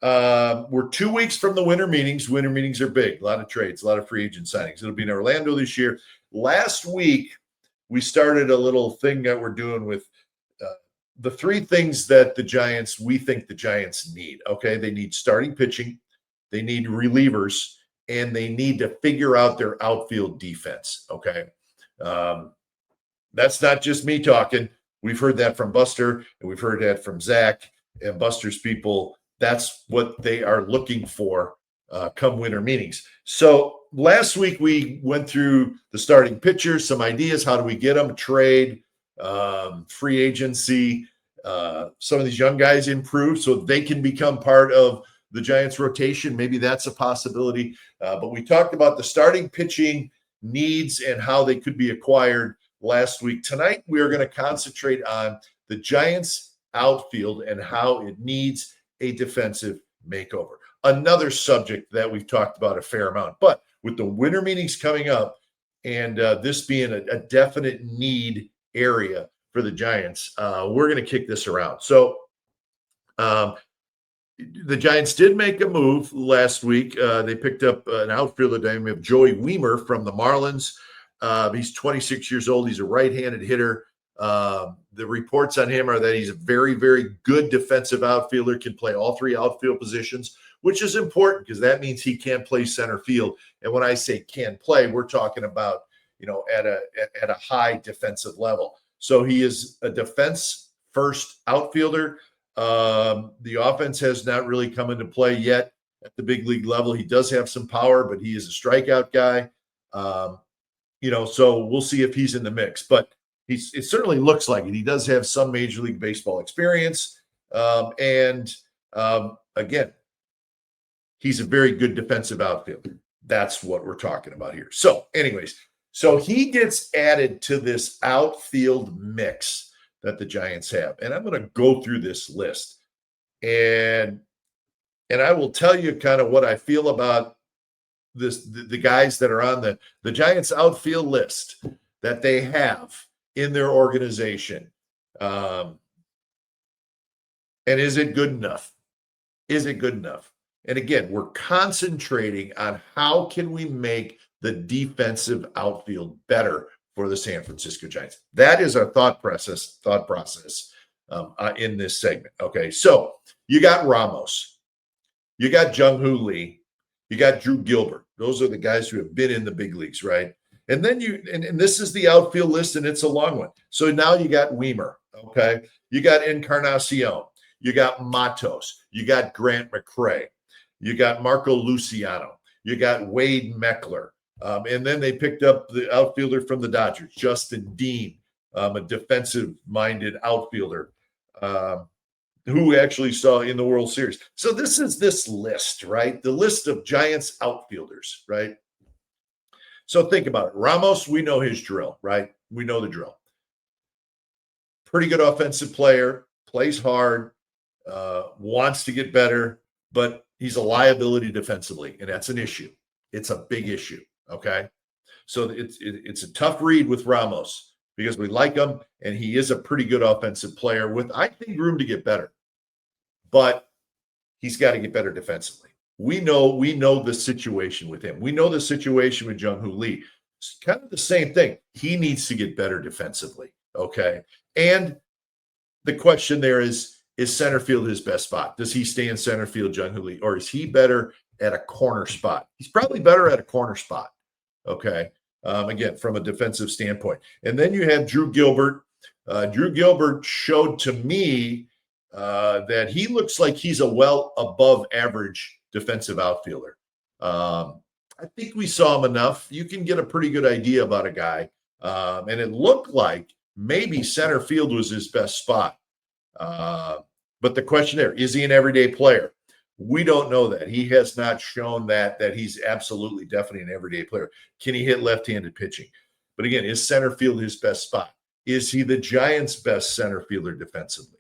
We're 2 weeks from the winter meetings. Winter meetings are big. A lot of trades, a lot of free agent signings. It'll be in Orlando this year. Last week, we started a little thing that we're doing with the 3 things that we think the Giants need. Okay, they need starting pitching, they need relievers, and they need to figure out their outfield defense. Okay, that's not just me talking. We've heard that from Buster, and we've heard that from Zach and Buster's people. That's what they are looking for come winter meetings. So last week we went through the starting pitchers, some ideas. How do we get them? Trade, free agency. Some of these young guys improve so they can become part of the Giants rotation. Maybe that's a possibility. But we talked about the starting pitching needs and how they could be acquired last week. Tonight, we are going to concentrate on the Giants outfield and how it needs a defensive makeover. Another subject that we've talked about a fair amount, but with the winter meetings coming up and this being a definite need area for the Giants, we're going to kick this around. So the Giants did make a move last week. They picked up an outfielder named of Joey Wiemer from the Marlins. He's 26 years old. He's a right-handed hitter. The reports on him are that he's a very, very good defensive outfielder, can play all 3 outfield positions, which is important because that means he can play center field. And when I say can play, we're talking about, at a high defensive level. So he is a defense-first outfielder. The offense has not really come into play yet at the big league level. He does have some power, but he is a strikeout guy. So we'll see if he's in the mix. But it certainly looks like it. He does have some Major League Baseball experience. Again, he's a very good defensive outfielder. That's what we're talking about here. So anyways, so he gets added to this outfield mix that the Giants have. And I'm going to go through this list. And I will tell you kind of what I feel about the guys that are on the Giants outfield list that they have in their organization. And is it good enough? Is it good enough? And again, we're concentrating on how can we make the defensive outfield better for the San Francisco Giants. That is our thought process in this segment. Okay, so you got Ramos, you got Jung-Hoo Lee, you got Drew Gilbert. Those are the guys who have been in the big leagues, right? And then and this is the outfield list, and it's a long one. So now you got Wiemer, okay? You got Encarnacion, you got Matos, you got Grant McCray, you got Marco Luciano, you got Wade Meckler. And then they picked up the outfielder from the Dodgers, Justin Dean, a defensive-minded outfielder who actually saw in the World Series. So this is this list, right? The list of Giants outfielders, right? So think about it. Ramos, we know his drill, right? We know the drill. Pretty good offensive player, plays hard, wants to get better, but he's a liability defensively, and that's an issue. It's a big issue. Okay, so it's a tough read with Ramos because we like him and he is a pretty good offensive player with, I think, room to get better, but he's got to get better defensively. We know the situation with him. We know the situation with Jung-Hoo Lee. It's kind of the same thing. He needs to get better defensively. Okay, and the question there is center field his best spot? Does he stay in center field, Jung-Hoo Lee, or is he better at a corner spot? He's probably better at a corner spot. Okay. Again, from a defensive standpoint. And then you have Drew Gilbert. Drew Gilbert showed to me that he looks like he's a well above average defensive outfielder. I think we saw him enough. You can get a pretty good idea about a guy. And it looked like maybe center field was his best spot. But the question there, is he an everyday player? We don't know that. He has not shown that he's absolutely definitely an everyday player. Can he hit left-handed pitching? But again, is center field his best spot? Is he the Giants' best center fielder defensively?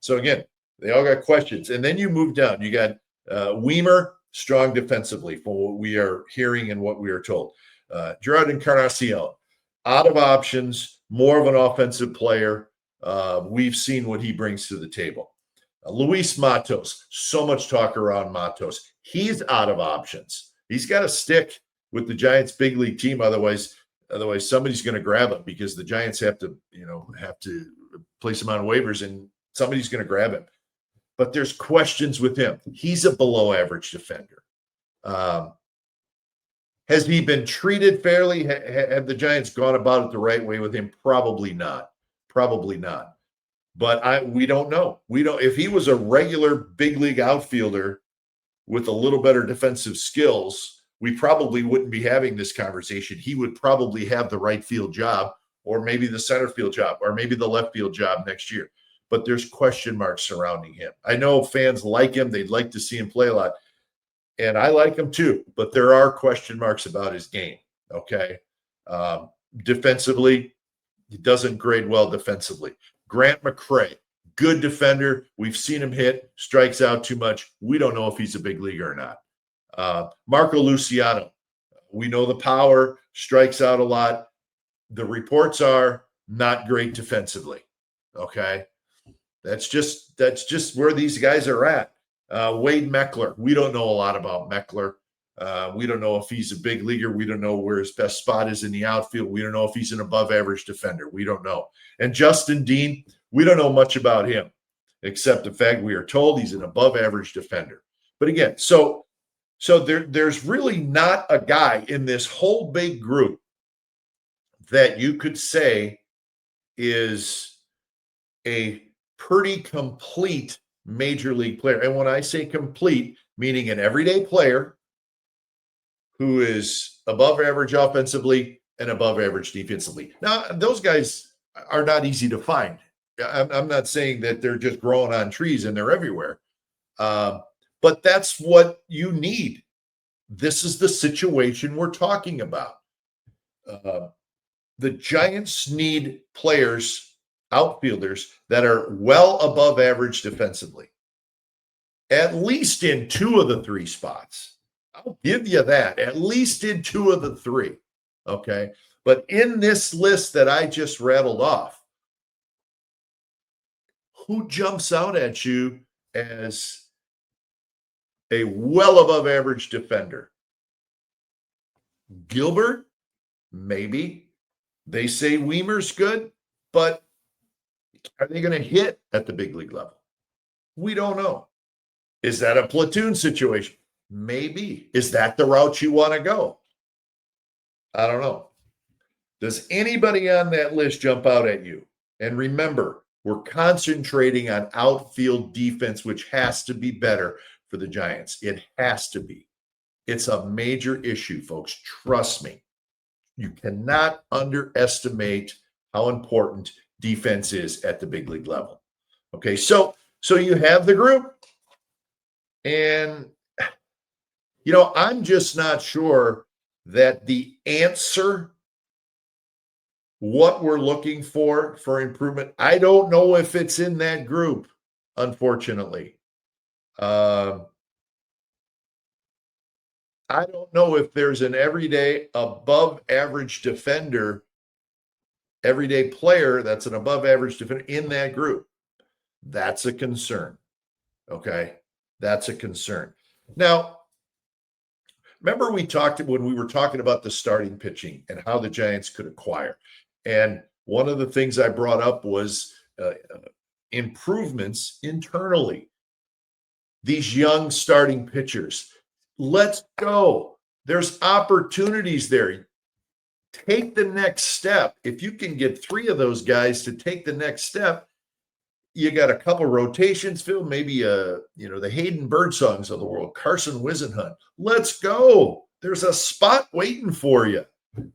So again, they all got questions. And then you move down. You got Wiemer, strong defensively from what we are hearing and what we are told. Gerard Encarnacion, out of options, more of an offensive player. We've seen what he brings to the table. Luis Matos, so much talk around Matos. He's out of options. He's got to stick with the Giants' big league team. Otherwise somebody's going to grab him because the Giants have to place him on waivers and somebody's going to grab him. But there's questions with him. He's a below average defender. Has he been treated fairly? Have the Giants gone about it the right way with him? Probably not. Probably not. But we don't know. We don't. If he was a regular big league outfielder with a little better defensive skills, we probably wouldn't be having this conversation. He would probably have the right field job, or maybe the center field job, or maybe the left field job next year. But there's question marks surrounding him. I know fans like him. They'd like to see him play a lot. And I like him too, but there are question marks about his game. Okay. Defensively, he doesn't grade well defensively. Grant McCray, good defender. We've seen him hit, strikes out too much. We don't know if he's a big leaguer or not. Marco Luciano, we know the power, strikes out a lot. The reports are not great defensively. Okay. That's just where these guys are at. Wade Meckler, we don't know a lot about Meckler. We don't know if he's a big leaguer. We don't know where his best spot is in the outfield. We don't know if he's an above average defender. We don't know. And Justin Dean, we don't know much about him, except the fact we are told he's an above average defender. But again, so there's really not a guy in this whole big group that you could say is a pretty complete major league player. And when I say complete, meaning an everyday player who is above average offensively and above average defensively. Now, those guys are not easy to find. I'm not saying that they're just growing on trees and they're everywhere. But that's what you need. This is the situation we're talking about. The Giants need players, outfielders, that are well above average defensively, at least in 2 of the 3 spots. I'll give you that, at least in 2 of the 3. Okay. But in this list that I just rattled off, who jumps out at you as a well above average defender? Gilbert? Maybe. They say Weimer's good, but are they going to hit at the big league level? We don't know. Is that a platoon situation? Maybe. Is that the route you want to go? I don't know. Does anybody on that list jump out at you? And remember, we're concentrating on outfield defense, which has to be better for the Giants. It has to be. It's a major issue, folks. Trust me. You cannot underestimate how important defense is at the big league level. Okay, so you have the group, and I'm just not sure that the answer, what we're looking for improvement, I don't know if it's in that group, unfortunately. I don't know if there's an everyday above average defender, everyday player that's an above average defender in that group. That's a concern. Okay. That's a concern. Now, remember when we were talking about the starting pitching and how the Giants could acquire. And one of the things I brought up was improvements internally. These young starting pitchers. Let's go. There's opportunities there. Take the next step. If you can get 3 of those guys to take the next step, you got a couple rotations filled, maybe the Hayden Birdsongs of the world, Carson Wisenhunt. Let's go. There's a spot waiting for you.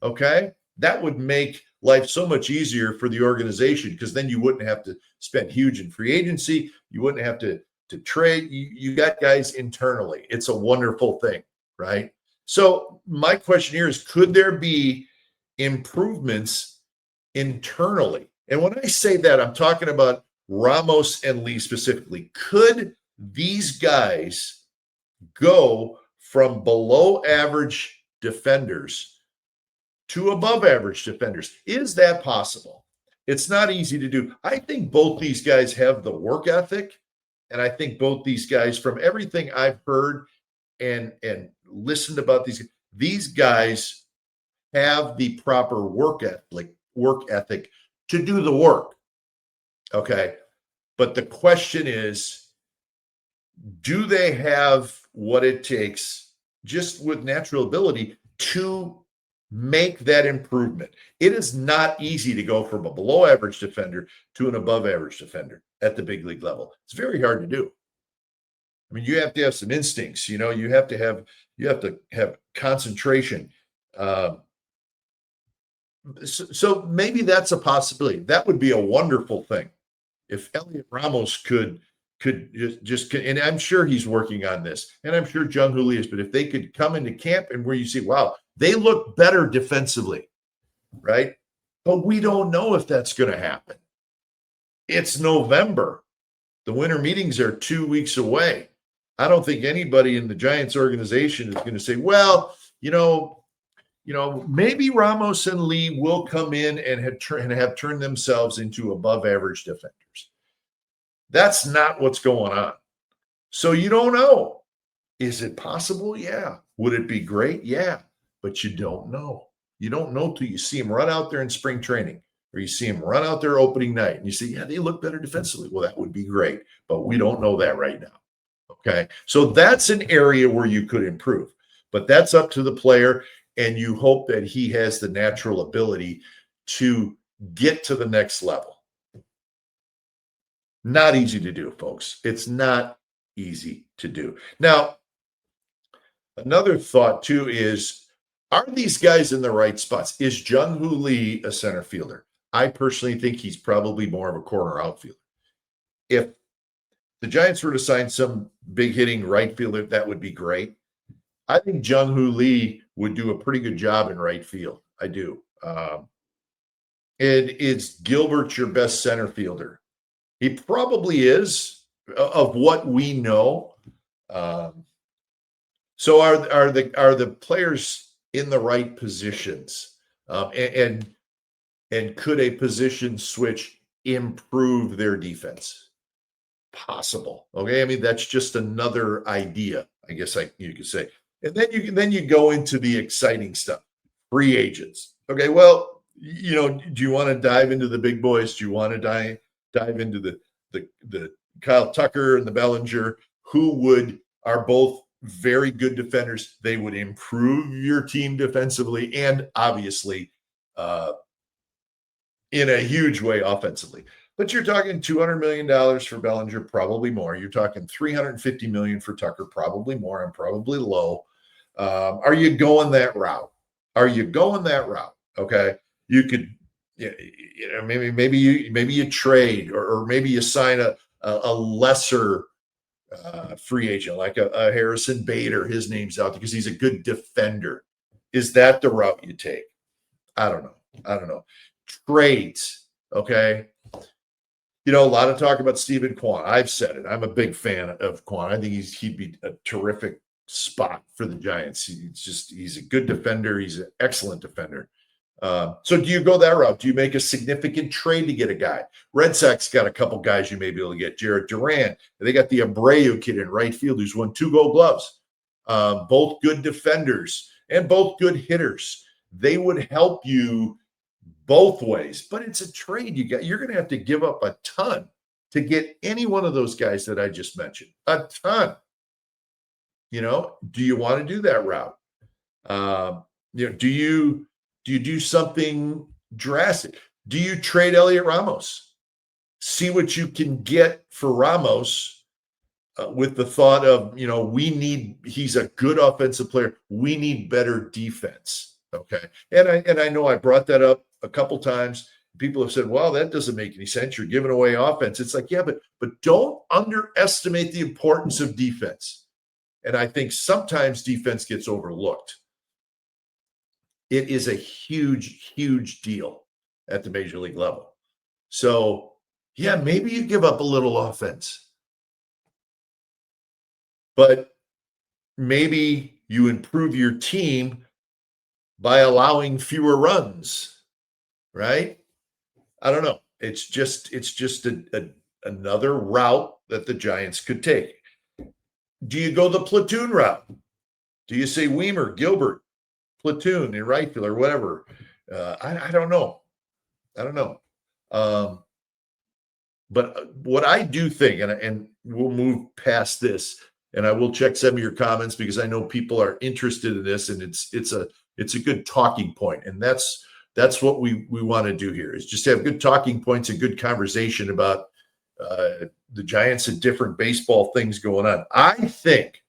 Okay? That would make life so much easier for the organization, because then you wouldn't have to spend huge in free agency. You wouldn't have to trade. You got guys internally. It's a wonderful thing, right? So my question here is, could there be improvements internally? And when I say that, I'm talking about Ramos and Lee specifically. Could these guys go from below average defenders to above average defenders? Is that possible? It's not easy to do. I think both these guys have the work ethic And I think both these guys, from everything I've heard and listened about these guys have the proper work ethic to do the work. Okay. But the question is, do they have what it takes just with natural ability to make that improvement? It is not easy to go from a below average defender to an above average defender at the big league level. It's very hard to do. I mean, you have to have some instincts, you have to have concentration. So maybe that's a possibility. That would be a wonderful thing if Elliot Ramos could just and I'm sure he's working on this, and I'm sure Jung Hoo Lee is, but if they could come into camp and where you see, wow, they look better defensively, right? But we don't know if that's going to happen. It's November. The winter meetings are 2 weeks away. I don't think anybody in the Giants organization is going to say, well, maybe Ramos and Lee will come in and have turned themselves into above average defenders. That's not what's going on. So you don't know. Is it possible? Yeah. Would it be great? Yeah. But you don't know. You don't know till you see them run out there in spring training, or you see them run out there opening night and you say, yeah, they look better defensively. Well, that would be great. But we don't know that right now. Okay. So that's an area where you could improve. But that's up to the player. And you hope that he has the natural ability to get to the next level. Not easy to do, folks. It's not easy to do. Now, another thought, too, is, are these guys in the right spots? Is Jung Hoo Lee a center fielder? I personally think he's probably more of a corner outfielder. If the Giants were to sign some big hitting right fielder, that would be great. I think Jung Hoo Lee would do a pretty good job in right field. I do. And is Gilbert your best center fielder? He probably is, of what we know. So are the players in the right positions? And could a position switch improve their defense? Possible. Okay. I mean, that's just another idea, I guess you could say. And then you go into the exciting stuff. Free agents. Okay. Well, do you want to dive into the big boys? Do you want to dive into the Kyle Tucker and the Bellinger, who are both very good defenders? They would improve your team defensively and obviously in a huge way offensively. But you're talking $200 million for Bellinger, probably more. You're talking $350 million for Tucker, probably more. I'm probably low. Are you going that route? Okay. You could, maybe you trade or maybe you sign a lesser free agent like a Harrison Bader. His name's out because he's a good defender. Is that the route you take? I don't know. Trades. Okay. A lot of talk about Stephen Kwan. I've said it. I'm a big fan of Kwan. I think he'd be a terrific spot for the Giants. He's a good defender. He's an excellent defender. So do you go that route? Do you make a significant trade to get a guy? Red Sox got a couple guys you may be able to get. Jarrett Duran. They got the Abreu kid in right field who's won 2 Gold Gloves. Both good defenders and both good hitters. They would help you both ways, but it's a trade. You're going to have to give up a ton to get any one of those guys that I just mentioned. A ton. Do you want to do that route? Do you do something drastic? Do you trade Elliot Ramos? See what you can get for Ramos with the thought of, he's a good offensive player. We need better defense. Okay. And I know I brought that up a couple times. People have said, well, that doesn't make any sense. You're giving away offense. It's like, yeah, but don't underestimate the importance of defense. And I think sometimes defense gets overlooked. It is a huge, huge deal at the major league level. So, yeah, maybe you give up a little offense, but maybe you improve your team by allowing fewer runs, right? I don't know. It's just another route that the Giants could take. Do you go the platoon route? Do you say Weimer, Gilbert, platoon in right field or whatever? I don't know. I don't know. But what I do think, and we'll move past this, and I will check some of your comments because I know people are interested in this, and it's a good talking point, and that's what we want to do here is just have good talking points and good conversation about the Giants and different baseball things going on. I think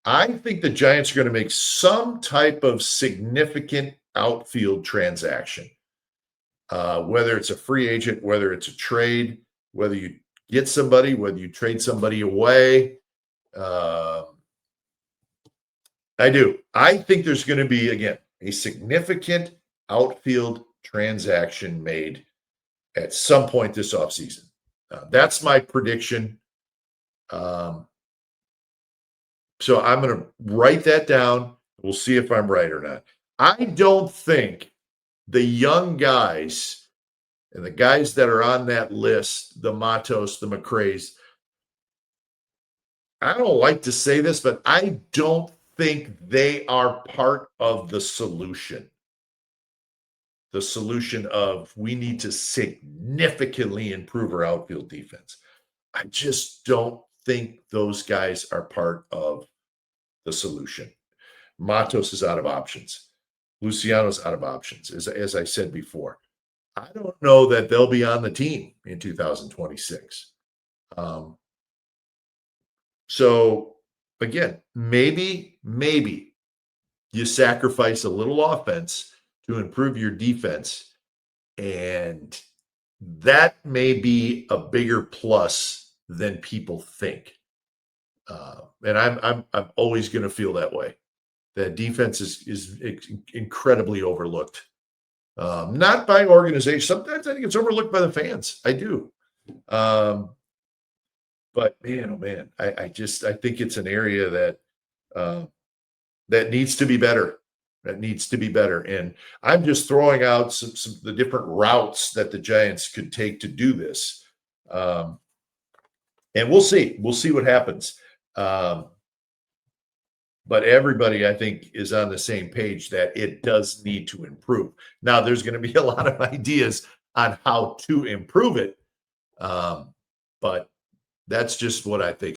the Giants are going to make some type of significant outfield transaction. Whether it's a free agent, whether it's a trade, whether you get somebody, whether you trade somebody away. I do. I think there's going to be, again, a significant outfield transaction made at some point this offseason. That's my prediction. So I'm going to write that down. We'll see if I'm right or not. I don't think the young guys and the guys that are on that list, the Matos, the McRaes, I don't like to say this, but I don't think they are part of the solution. The solution of we need to significantly improve our outfield defense. I just don't think those guys are part of the solution. Matos is out of options. Luciano's out of options, as I said before. I don't know that they'll be on the team in 2026. So, again, maybe you sacrifice a little offense to improve your defense, and that may be a bigger plus than people think. And I'm always going to feel that way. That defense is incredibly overlooked. Not by organization. Sometimes I think it's overlooked by the fans. I do. But man, oh man, I think it's an area that needs to be better. That needs to be better. And I'm just throwing out some the different routes that the Giants could take to do this. And we'll see. We'll see what happens. But everybody, I think, is on the same page that it does need to improve. Now, there's going to be a lot of ideas on how to improve it. But that's just what I think.